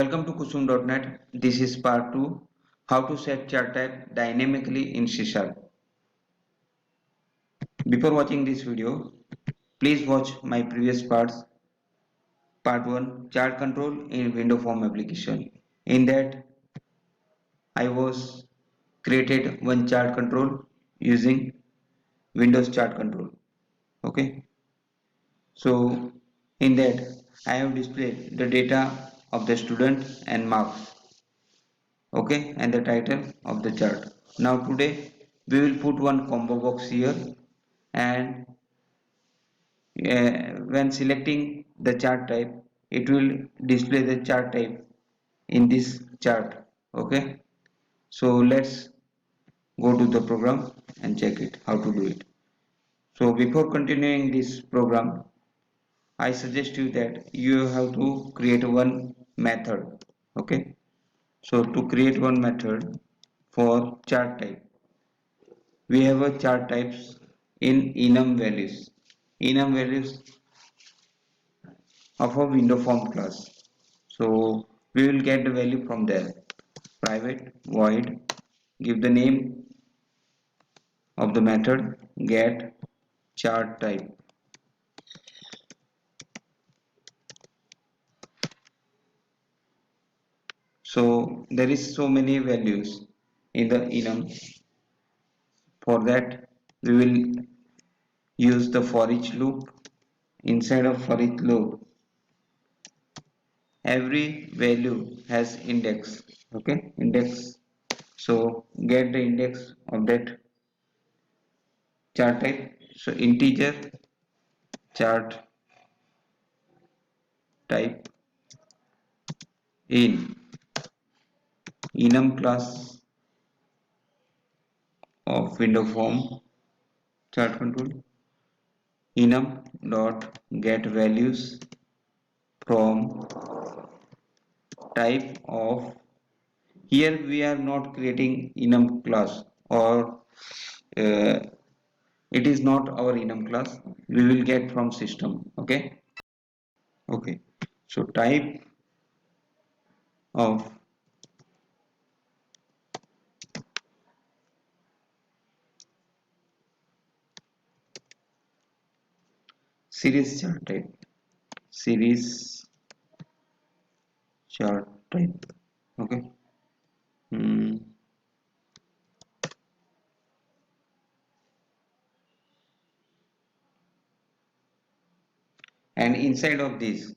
Welcome to kusum.net. This is part 2, how to set chart type dynamically in C#. Before watching this video, please watch my previous parts. Part 1, chart control in window form application. In that, I was created one chart control using Windows chart control. Okay. So in that, I have displayed the data of the student and marks. Okay, and the title of the chart. Now today we will put one combo box here, and when selecting the chart type, it will display the chart type in this chart. Okay, so let's go to the program and check it how to do it. So before continuing this program, I suggest you that you have to create one method. Okay, so to create one method for chart type, we have a chart types in enum values. Enum values of a window form class. So we will get the value from there. Private void, give the name of the method, get chart type. So there is so many values in the enum. For that we will use the for each loop. Inside of for each loop, every value has index. Okay, index. So get the index of that chart type. So integer chart type in enum class of window form chart control, enum dot get values from type of. Here we are not creating enum class, or uh, it is not our enum class, we will get from system. Okay, so type of series chart type, series chart type. Okay. Hmm. And inside of this,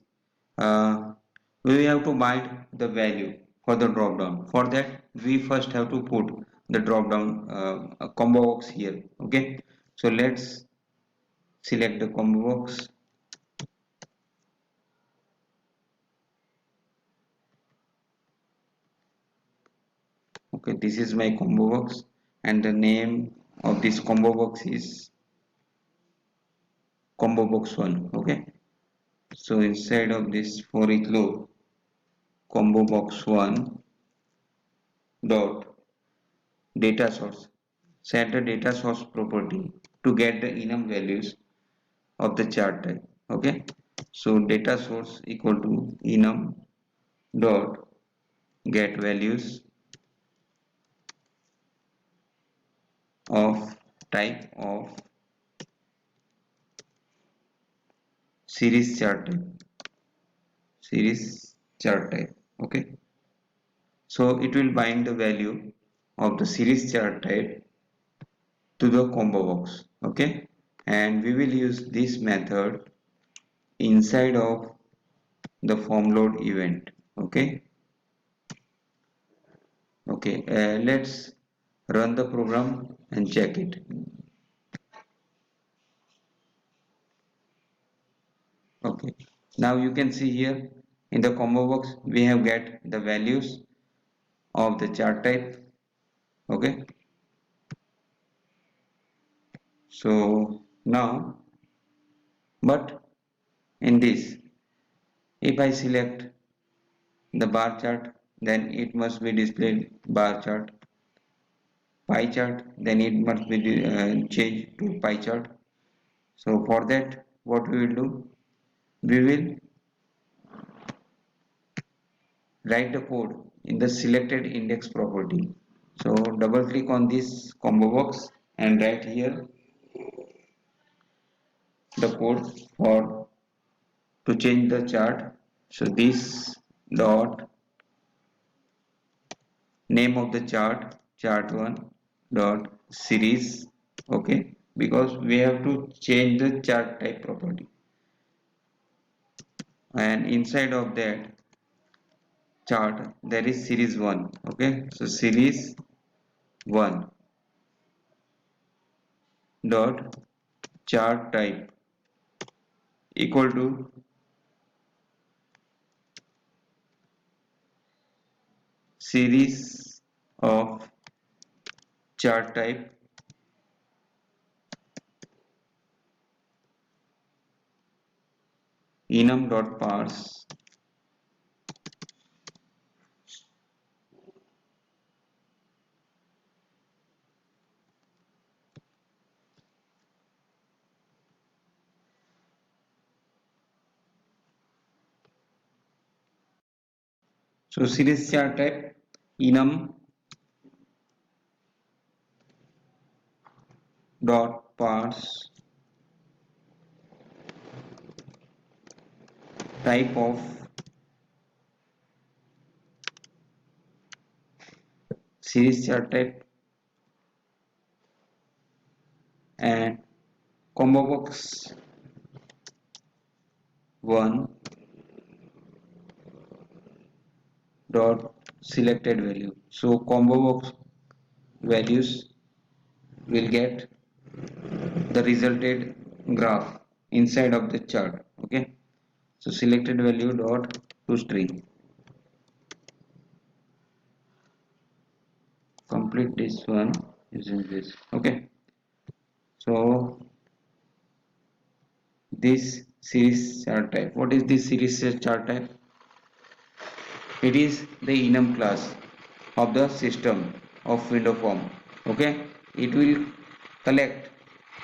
we have to bind the value for the drop down. For that we first have to put the drop down combo box here. Okay, so let's select the combo box. Okay, this is my combo box, and the name of this combo box is combo box 1. Okay, so inside of this for each loop, combo box 1 dot data source, set the data source property to get the enum values of the chart type. Okay, so data source equal to enum dot get values of type of series chart type, series chart type. Okay, so it will bind the value of the series chart type to the combo box. Okay, and we will use this method inside of the form load event. Okay. Okay, let's run the program and check it. Okay, now you can see here in the combo box we have get the values of the chart type. Okay, so now, but in this, if I select the bar chart, then it must be displayed bar chart. Pie chart, then it must be changed to pie chart. So for that, what we will do, we will write the code in the selected index property. So double click on this combo box and write here the code for to change the chart. So this dot name of the chart1 dot series, okay, because we have to change the chart type property, and inside of that chart there is series 1, okay, so series 1 dot chart type equal to series of chart type enum dot parse. So series chart type enum dot parse type of series chart type and combo box 1 dot selected value. So combo box values will get the resulted graph inside of the chart, okay. So selected value dot to string, complete this one using this, okay. So this series chart type, what is this series chart type? It is the enum class of the system of window form, okay. It will collect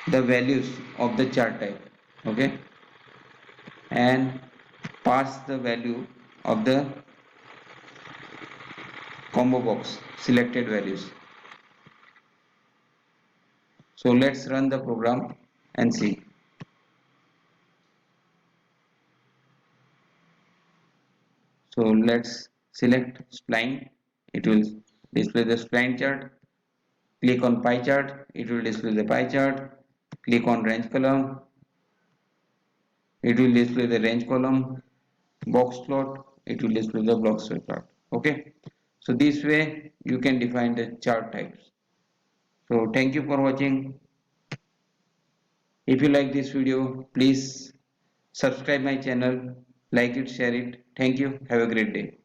the values of the chart type, okay, and pass the value of the combo box selected values. So let's run the program and see. So let's select spline, it will display the spline chart. Click on pie chart, it will display the pie chart. Click on range column, it will display the range column. Box plot, it will display the box plot, okay. So this way you can define the chart types. So thank you for watching. If you like this video, please subscribe my channel, like it, share it. Thank you. Have a great day.